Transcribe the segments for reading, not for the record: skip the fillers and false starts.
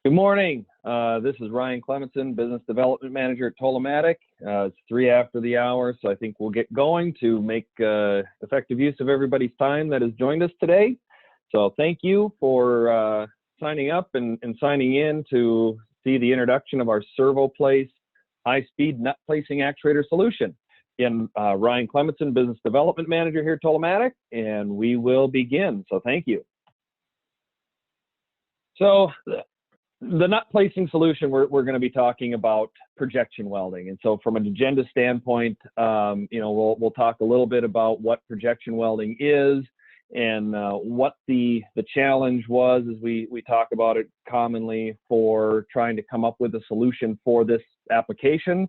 Good morning. This is Ryan Clementson, Business Development Manager at Tolomatic. It's 3 after the hour, so I think we'll get going to make effective use of everybody's time that has joined us today. So thank you for signing up and signing in to see the introduction of our ServoPlace high-speed nut placing actuator solution. Again, Ryan Clementson, Business Development Manager here at Tolomatic, and we will begin. So thank you. So the nut placing solution, we're going to be talking about projection welding. And so from an agenda standpoint, we'll talk a little bit about what projection welding is and what the challenge was as we talk about it commonly for trying to come up with a solution for this application.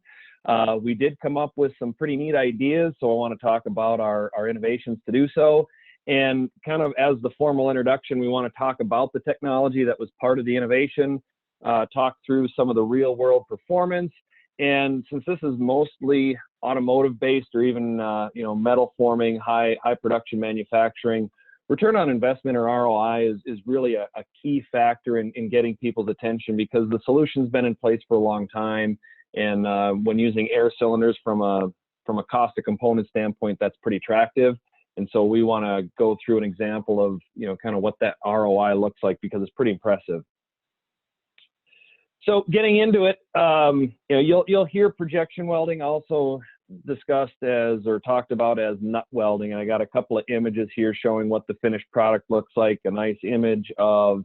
We did come up with some pretty neat ideas, so I want to talk about our innovations to do so. And kind of as the formal introduction, we want to talk about the technology that was part of the innovation, talk through some of the real world performance. And since this is mostly automotive based or even metal forming, high production manufacturing, return on investment or ROI is really a key factor in getting people's attention, because the solution's been in place for a long time. And when using air cylinders from a cost of component standpoint, that's pretty attractive. And so we want to go through an example of, kind of what that ROI looks like, because it's pretty impressive. So getting into it, you'll hear projection welding also discussed as or talked about as nut welding. And I got a couple of images here showing what the finished product looks like, a nice image of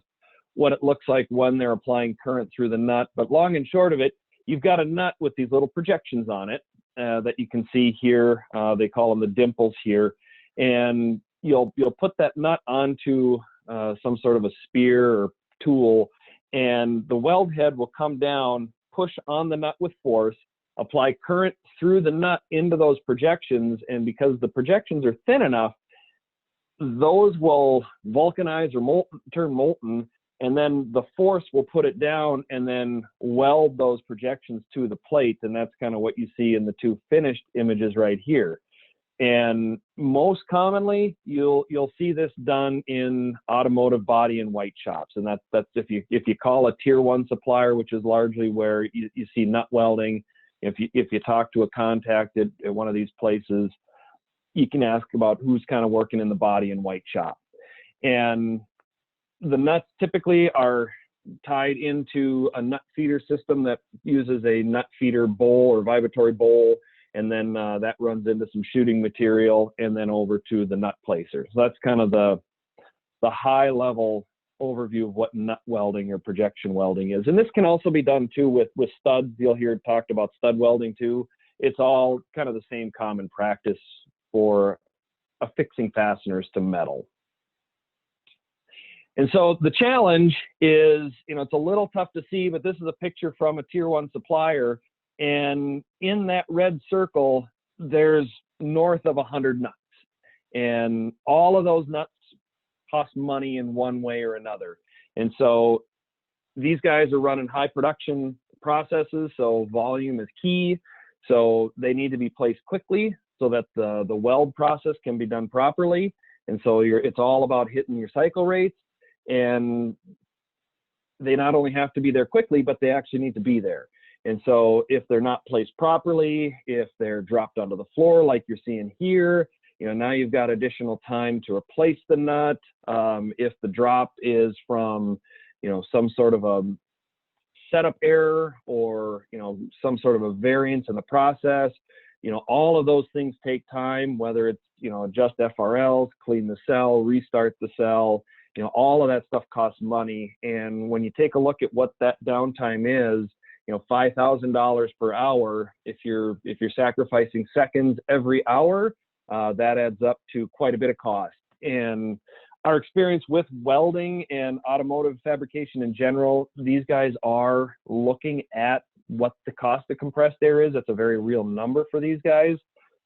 what it looks like when they're applying current through the nut. But long and short of it, you've got a nut with these little projections on it that you can see here. They call them the dimples here. And you'll put that nut onto some sort of a spear or tool, and the weld head will come down, push on the nut with force, apply current through the nut into those projections. And because the projections are thin enough, those will vulcanize or turn molten, and then the force will put it down and then weld those projections to the plate. And that's kind of what you see in the two finished images right here. And most commonly, you'll see this done in automotive body and white shops, and that's if you call a tier 1 supplier, which is largely where you see nut welding. If you talk to a contact at one of these places, you can ask about who's kind of working in the body and white shop. And the nuts typically are tied into a nut feeder system that uses a nut feeder bowl or vibratory bowl. And then that runs into some shooting material and then over to the nut placer. So that's kind of the high level overview of what nut welding or projection welding is. And this can also be done too with studs. You'll hear talked about stud welding too. It's all kind of the same common practice for affixing fasteners to metal. And so the challenge is, it's a little tough to see, but this is a picture from a tier 1 supplier. And in that red circle, there's north of 100 nuts. And all of those nuts cost money in one way or another. And so these guys are running high production processes, so volume is key. So they need to be placed quickly so that the weld process can be done properly. And so it's all about hitting your cycle rates. And they not only have to be there quickly, but they actually need to be there. And so if they're not placed properly, if they're dropped onto the floor like you're seeing here, now you've got additional time to replace the nut. If the drop is from, some sort of a setup error or, some sort of a variance in the process, all of those things take time, whether it's, adjust FRLs, clean the cell, restart the cell, all of that stuff costs money. And when you take a look at what that downtime is, $5,000 per hour, if you're sacrificing seconds every hour, that adds up to quite a bit of cost. And our experience with welding and automotive fabrication in general, these guys are looking at what the cost of compressed air is. That's a very real number for these guys.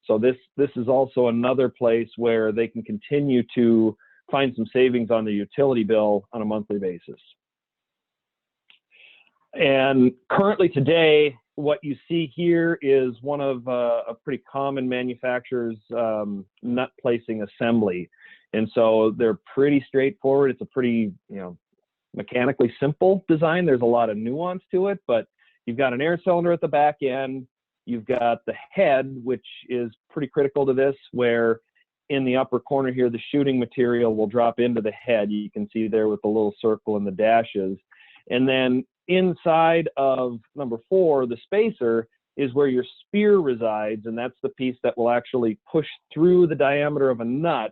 So this is also another place where they can continue to find some savings on the utility bill on a monthly basis. And currently today, what you see here is one of a pretty common manufacturer's nut placing assembly. And so they're pretty straightforward. It's a pretty, mechanically simple design. There's a lot of nuance to it, but you've got an air cylinder at the back end. You've got the head, which is pretty critical to this, where in the upper corner here, the shooting material will drop into the head. You can see there with the little circle and the dashes. And then inside of number 4, the spacer, is where your spear resides, and that's the piece that will actually push through the diameter of a nut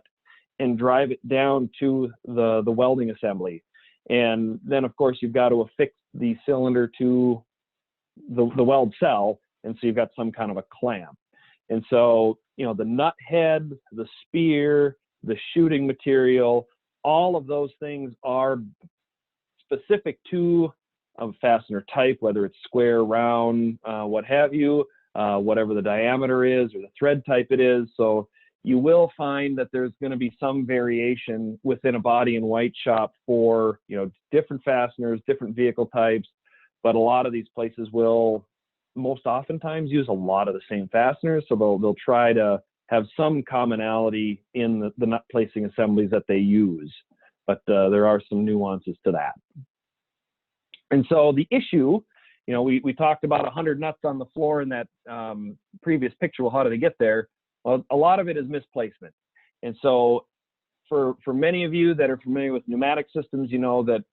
and drive it down to the welding assembly. And then, of course, you've got to affix the cylinder to the weld cell, and so you've got some kind of a clamp. And so, you know, the nut head, the spear, the shooting material, all of those things are specific to a fastener type, whether it's square, round, what have you, whatever the diameter is or the thread type it is. So you will find that there's going to be some variation within a body and white shop for, you know, different fasteners, different vehicle types, but a lot of these places will most oftentimes use a lot of the same fasteners, so they'll try to have some commonality in the nut placing assemblies that they use, but there are some nuances to that. And so the issue, you know, we talked about 100 nuts on the floor in that previous picture. Well, how did they get there? Well, a lot of it is misplacement. And so for many of you that are familiar with pneumatic systems, you know that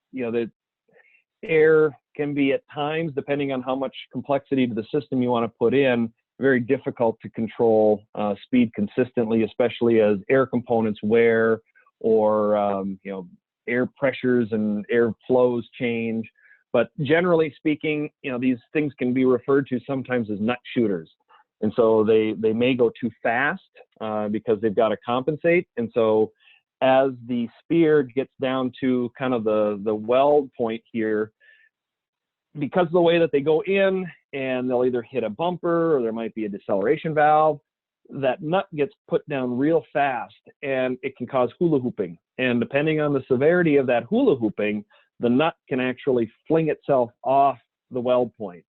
air can be at times, depending on how much complexity to the system you want to put in, very difficult to control speed consistently, especially as air components wear or you know, air pressures and air flows change. But generally speaking, you know, these things can be referred to sometimes as nut shooters. And so they may go too fast because they've got to compensate. And so as the spear gets down to kind of the weld point here, because of the way that they go in, and they'll either hit a bumper or there might be a deceleration valve, that nut gets put down real fast and it can cause hula hooping. And depending on the severity of that hula hooping, the nut can actually fling itself off the weld point.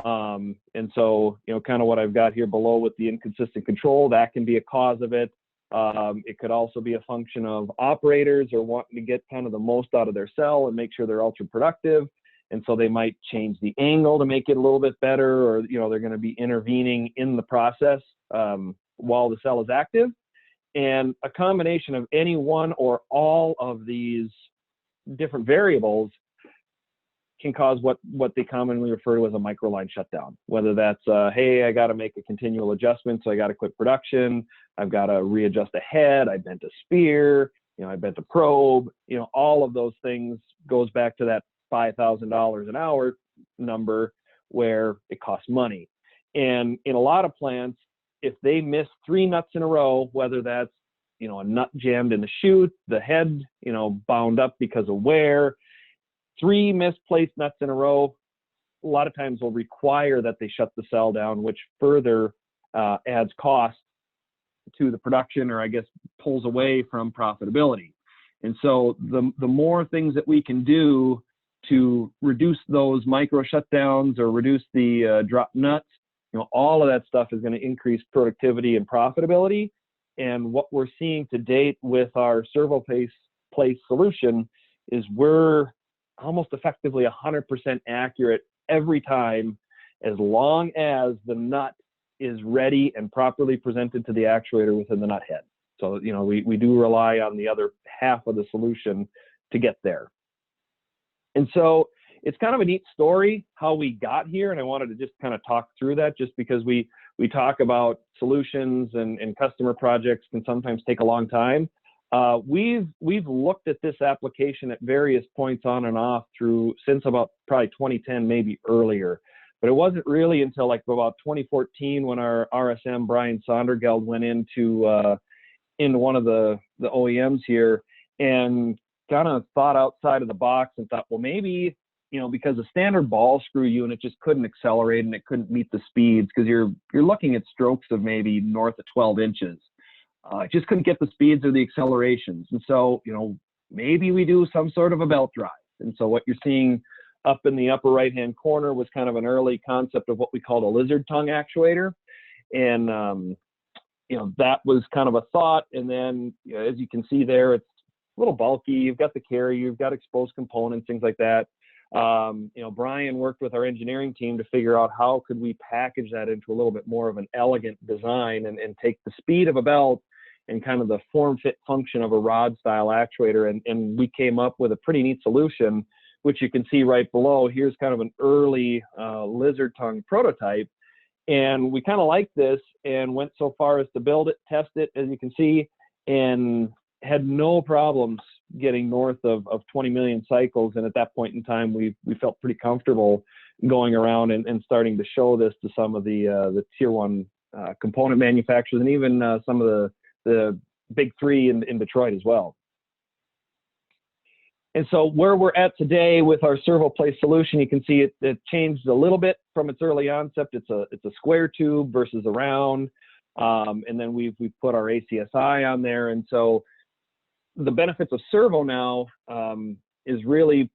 And so, you know, kind of what I've got here below with the inconsistent control, that can be a cause of it. It could also be a function of operators or wanting to get kind of the most out of their cell and make sure they're ultra productive. And so they might change the angle to make it a little bit better, or, you know, they're going to be intervening in the process while the cell is active. And a combination of any one or all of these different variables can cause what they commonly refer to as a microline shutdown. Whether that's, hey, I got to make a continual adjustment, so I got to quit production. I've got to readjust a head. I bent a spear. You know, I bent a probe. You know, all of those things goes back to that $5,000 an hour number where it costs money. And in a lot of plants, if they miss 3 nuts in a row, whether that's, you know, a nut jammed in the chute, the head, you know, bound up because of wear, 3 misplaced nuts in a row, a lot of times will require that they shut the cell down, which further adds cost to the production, or I guess pulls away from profitability. And so the more things that we can do to reduce those micro shutdowns or reduce the drop nuts, you know, all of that stuff is going to increase productivity and profitability. And what we're seeing to date with our ServoPlace solution is we're almost effectively 100% accurate every time, as long as the nut is ready and properly presented to the actuator within the nut head. So, you know, we do rely on the other half of the solution to get there. And so it's kind of a neat story how we got here, and I wanted to just kind of talk through that, just because we talk about solutions and customer projects can sometimes take a long time. We've looked at this application at various points on and off since about probably 2010, maybe earlier. But it wasn't really until like about 2014 when our RSM Brian Sondergeld went into one of the OEMs here and kind of thought outside of the box and thought, well, maybe, you know, because a standard ball screw unit just couldn't accelerate and it couldn't meet the speeds, because you're looking at strokes of maybe north of 12 inches. It just couldn't get the speeds or the accelerations. And so, you know, maybe we do some sort of a belt drive. And so what you're seeing up in the upper right-hand corner was kind of an early concept of what we called a lizard tongue actuator. And, you know, that was kind of a thought. And then, you know, as you can see there, it's a little bulky. You've got the carrier, you've got exposed components, things like that. Brian worked with our engineering team to figure out how could we package that into a little bit more of an elegant design and take the speed of a belt and kind of the form fit function of a rod style actuator. And we came up with a pretty neat solution, which you can see right below. Here's kind of an early lizard tongue prototype. And we kind of liked this and went so far as to build it, test it, as you can see, and had no problems getting north of 20 million cycles. And at that point in time, we felt pretty comfortable going around and starting to show this to some of the tier one component manufacturers, and even some of the big three in Detroit as well. And so where we're at today with our ServoPlace solution, you can see it changed a little bit from its early concept. It's a square tube versus a round. And then we've put our ACSI on there. And so the benefits of servo now is really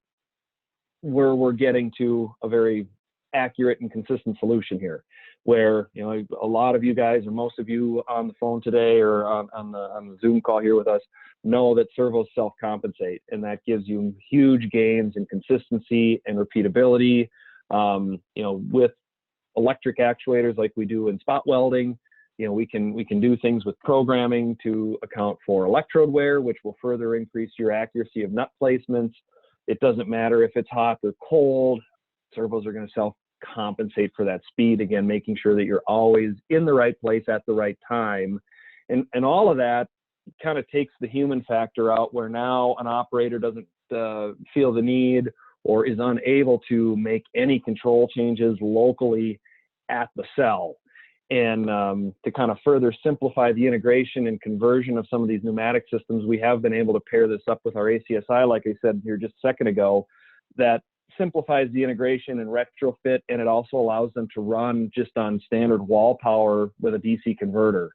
where we're getting to a very accurate and consistent solution here, where, you know, a lot of you guys, or most of you on the phone today or on the Zoom call here with us, know that servos self-compensate, and that gives you huge gains in consistency and repeatability. You know, with electric actuators like we do in spot welding, you know, we can do things with programming to account for electrode wear, which will further increase your accuracy of nut placements. It doesn't matter if it's hot or cold, servos are going to self-compensate for that speed, again, making sure that you're always in the right place at the right time. And all of that kind of takes the human factor out, where now an operator doesn't feel the need or is unable to make any control changes locally at the cell. And to kind of further simplify the integration and conversion of some of these pneumatic systems, we have been able to pair this up with our ACSI, like I said here just a second ago, that simplifies the integration and retrofit, and it also allows them to run just on standard wall power with a DC converter.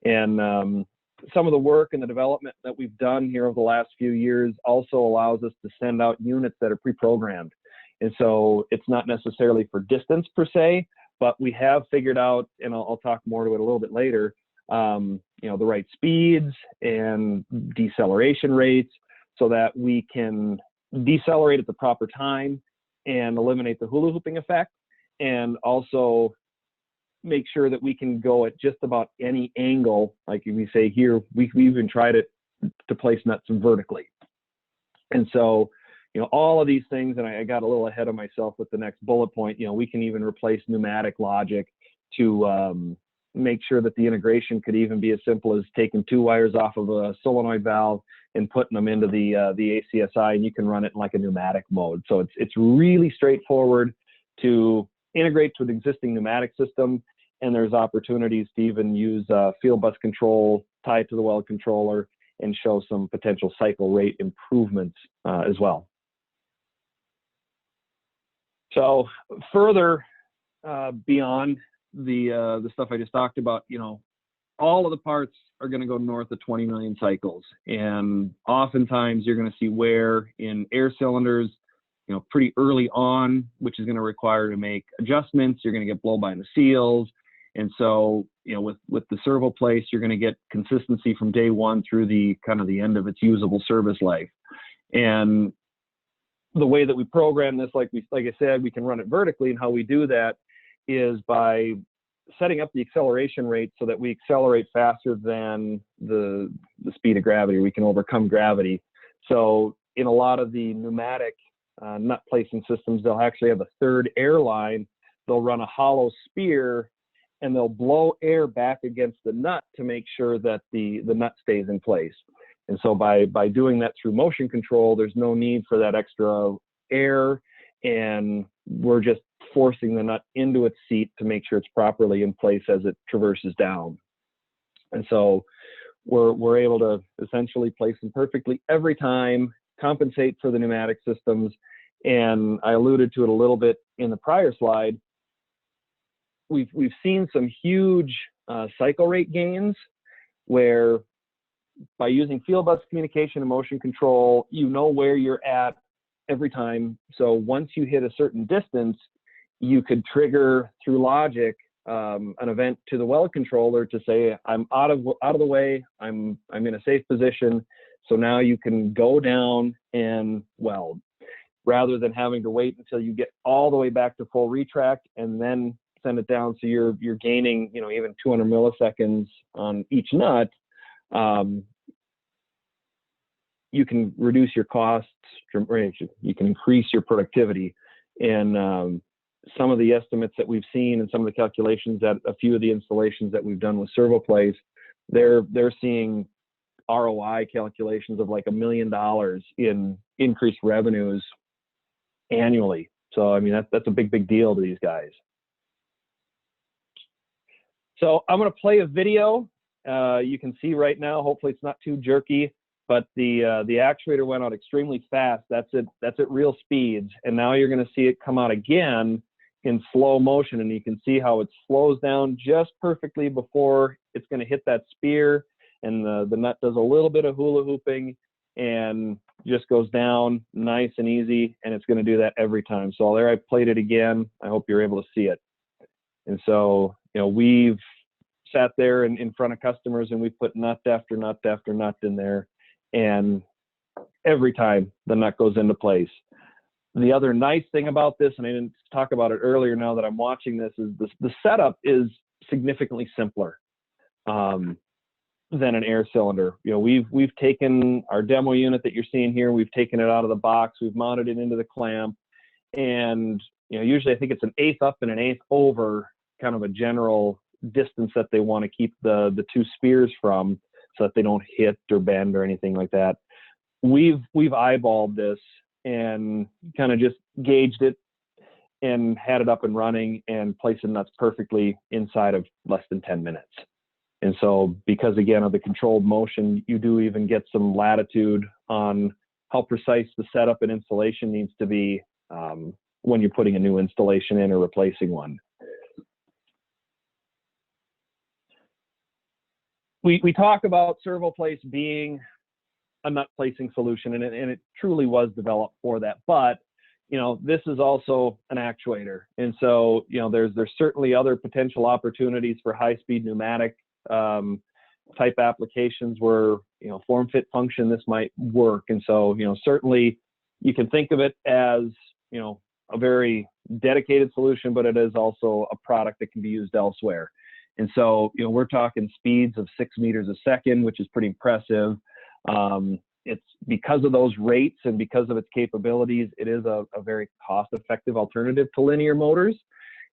And some of the work and the development that we've done here over the last few years also allows us to send out units that are pre-programmed. And so it's not necessarily for distance per se, but we have figured out, and I'll talk more to it a little bit later, you know, the right speeds and deceleration rates so that we can decelerate at the proper time and eliminate the hula hooping effect, and also make sure that we can go at just about any angle. Like we say here, we even tried it to place nuts vertically. And so, you know, all of these things, and I got a little ahead of myself with the next bullet point, you know, we can even replace pneumatic logic to make sure that the integration could even be as simple as taking 2 wires off of a solenoid valve and putting them into the ACSI, and you can run it in like a pneumatic mode. So it's really straightforward to integrate to an existing pneumatic system, and there's opportunities to even use field bus control tied to the weld controller and show some potential cycle rate improvements as well. So further beyond the stuff I just talked about, you know, all of the parts are going to go north of 20 million cycles, and oftentimes you're going to see wear in air cylinders, you know, pretty early on, which is going to require to make adjustments. You're going to get blow by in the seals. And so, you know, with the ServoPlace, you're going to get consistency from day one through the kind of the end of its usable service life. And the way that we program this, like I said, we can run it vertically, and how we do that is by setting up the acceleration rate so that we accelerate faster than the speed of gravity. We can overcome gravity. So in a lot of the pneumatic nut placing systems, they'll actually have a third air line. They'll run a hollow spear, and they'll blow air back against the nut to make sure that the nut stays in place. And so by doing that through motion control, there's no need for that extra air, and we're just forcing the nut into its seat to make sure it's properly in place as it traverses down. And so we're able to essentially place them perfectly every time, compensate for the pneumatic systems. And I alluded to it a little bit in the prior slide. We've seen some huge cycle rate gains, where by using field bus communication and motion control, you know where you're at every time. So once you hit a certain distance, you could trigger through logic an event to the weld controller to say, I'm out of the way, I'm in a safe position, So now you can go down and weld rather than having to wait until you get all the way back to full retract and then send it down. So you're gaining, you know, even 200 milliseconds on each nut. You can reduce your costs, you can increase your productivity. And some of the estimates that we've seen and some of the calculations that a few of the installations that we've done with ServoPlace, they're seeing ROI calculations of like $1 million in increased revenues annually. So, I mean, that's a big deal to these guys. So I'm going to play a video. You can see right now, hopefully it's not too jerky, but the actuator went out extremely fast. That's at real speeds. And now you're going to see it come out again in slow motion. And you can see how it slows down just perfectly before it's going to hit that spear. And the nut does a little bit of hula hooping and just goes down nice and easy. And it's going to do that every time. So there, I played it again. I hope you're able to see it. And so, you know, we've sat there in front of customers and we put nut after nut after nut in there. And every time the nut goes into place. The other nice thing about this, and I didn't talk about it earlier now that I'm watching this, is the setup is significantly simpler than an air cylinder. You know, we've taken our demo unit that you're seeing here, we've taken it out of the box, we've mounted it into the clamp, and you know, usually I think it's an eighth up and an eighth over, kind of a general distance that they want to keep the two spears from, so that they don't hit or bend or anything like that. We've eyeballed this and kind of just gauged it and had it up and running and placing nuts perfectly inside of less than 10 minutes. And so, because again of the controlled motion, you do even get some latitude on how precise the setup and installation needs to be when you're putting a new installation in or replacing one. We talk about ServoPlace being a nut placing solution, and it truly was developed for that. But you know, this is also an actuator, and so you know, there's certainly other potential opportunities for high-speed pneumatic type applications where, you know, form fit function, this might work. And so, you know, certainly you can think of it as, you know, a very dedicated solution, but it is also a product that can be used elsewhere. And so, you know, we're talking speeds of 6 meters a second, which is pretty impressive. It's because of those rates and because of its capabilities, it is a very cost-effective alternative to linear motors.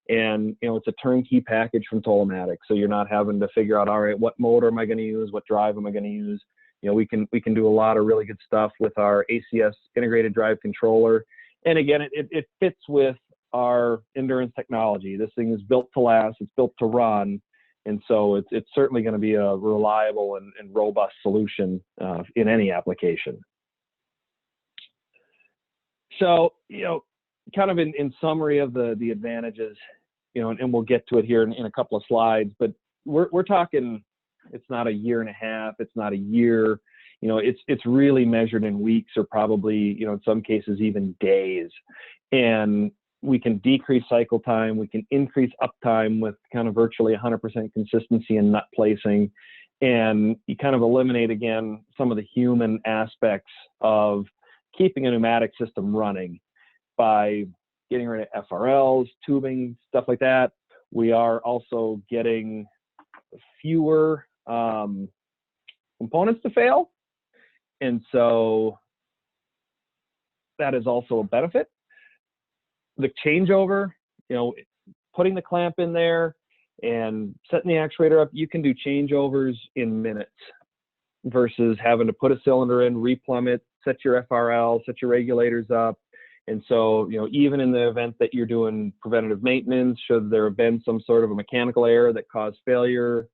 And, you know, it's a turnkey package from ToloTalks. So you're not having to figure out, all right, what motor am I going to use? What drive am I going to use? You know, we can do a lot of really good stuff with our ACS integrated drive controller. And again, it fits with our endurance technology. This thing is built to last, it's built to run. And so it's certainly going to be a reliable and robust solution in any application. So, you know, kind of in summary of the advantages, you know, and we'll get to it here in a couple of slides, but we're talking, it's not a year and a half, it's not a year, you know, it's really measured in weeks or probably, you know, in some cases even days. And we can decrease cycle time, we can increase uptime with kind of virtually 100% consistency in nut placing, and you kind of eliminate again some of the human aspects of keeping a pneumatic system running by getting rid of FRLs, tubing, stuff like that. We are also getting fewer components to fail, and so that is also a benefit. The changeover, you know, putting the clamp in there and setting the actuator up, you can do changeovers in minutes versus having to put a cylinder in, replumb it, set your FRL, set your regulators up. And so, you know, even in the event that you're doing preventative maintenance, should there have been some sort of a mechanical error that caused failure,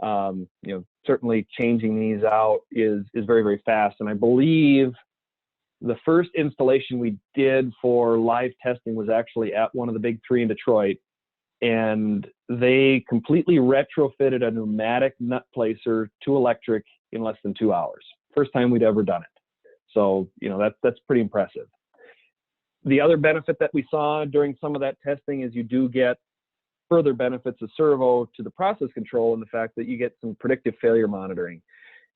you know, certainly changing these out is very, very fast. And I believe the first installation we did for live testing was actually at one of the big three in Detroit, and they completely retrofitted a pneumatic nut placer to electric in less than 2 hours. First time we'd ever done it. So, you know, that's pretty impressive. The other benefit that we saw during some of that testing is you do get further benefits of servo to the process control, and the fact that you get some predictive failure monitoring.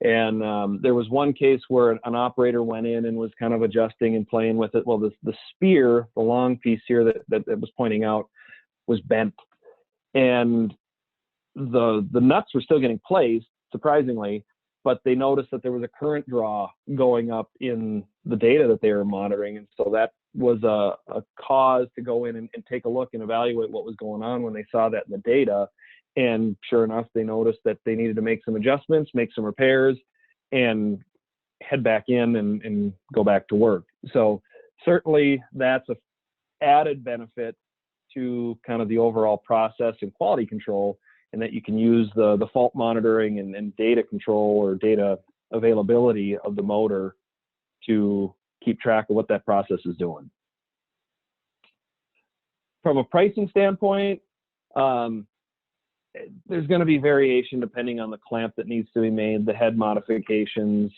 And there was one case where an operator went in and was kind of adjusting and playing with it. Well, the spear, the long piece here that was pointing out, was bent, and the nuts were still getting placed, surprisingly, but they noticed that there was a current draw going up in the data that they were monitoring. And so that was a cause to go in and take a look and evaluate what was going on when they saw that in the data. And sure enough, they noticed that they needed to make some adjustments, make some repairs, and head back in and go back to work. So certainly that's an added benefit to kind of the overall process and quality control, and that you can use the fault monitoring and data control or data availability of the motor to keep track of what that process is doing. From a pricing standpoint, there's going to be variation depending on the clamp that needs to be made, the head modifications,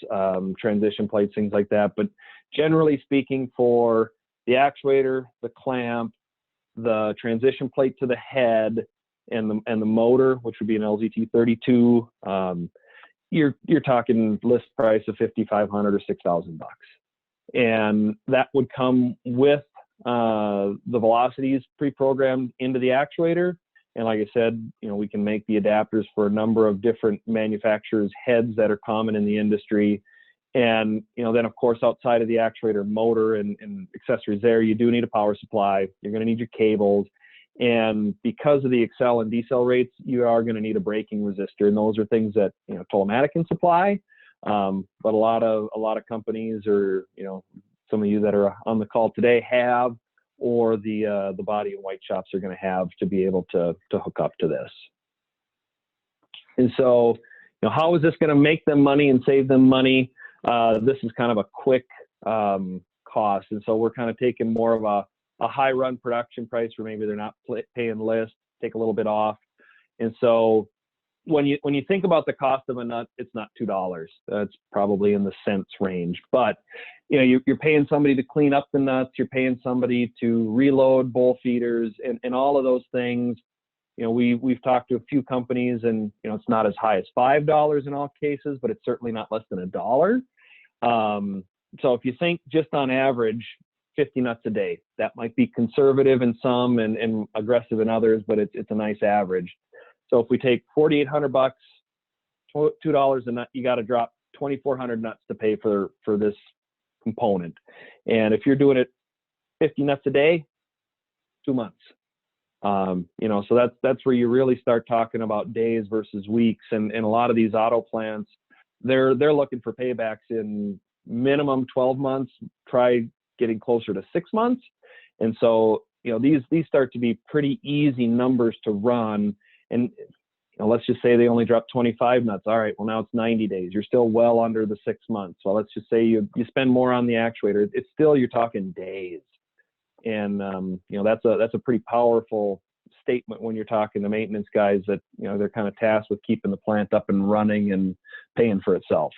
transition plates, things like that. But generally speaking, for the actuator, the clamp, the transition plate to the head, and the motor, which would be an LZT32, you're talking list price of $5,500 or $6,000, and that would come with the velocities pre-programmed into the actuator. And like I said, we can make the adapters for a number of different manufacturers' heads that are common in the industry. And, then of course, outside of the actuator motor and accessories there, you do need a power supply. You're going to need your cables. And because of the accel and decel rates, you are going to need a braking resistor. And those are things that, Tolomatic can supply. But a lot of companies, or, some of you that are on the call today have, or the body and white shops are going to have to be able to hook up to this. And so, how is this going to make them money and save them money? This is kind of a quick cost. And so we're kind of taking more of a high run production price where maybe they're not paying list, take a little bit off. And so when you think about the cost of a nut, it's not $2. That's probably in the cents range. But you're paying somebody to clean up the nuts, you're paying somebody to reload bowl feeders, and all of those things. We've talked to a few companies, and it's not as high as $5 in all cases, but it's certainly not less than $1. So if you think just on average 50 nuts a day, that might be conservative in some and aggressive in others, but it's a nice average. So if we take $4,800, $2 a nut, you got to drop 2,400 nuts to pay for this component. And if you're doing it 50 nuts a day, 2 months. So that's where you really start talking about days versus weeks. And a lot of these auto plants, they're looking for paybacks in minimum 12 months, try getting closer to 6 months. And so, these start to be pretty easy numbers to run. And let's just say they only drop 25 nuts. All right, well, now it's 90 days. You're still well under the 6 months. Well, let's just say you spend more on the actuator. It's still, you're talking days. And, that's a pretty powerful statement when you're talking to maintenance guys that, they're kind of tasked with keeping the plant up and running and paying for itself.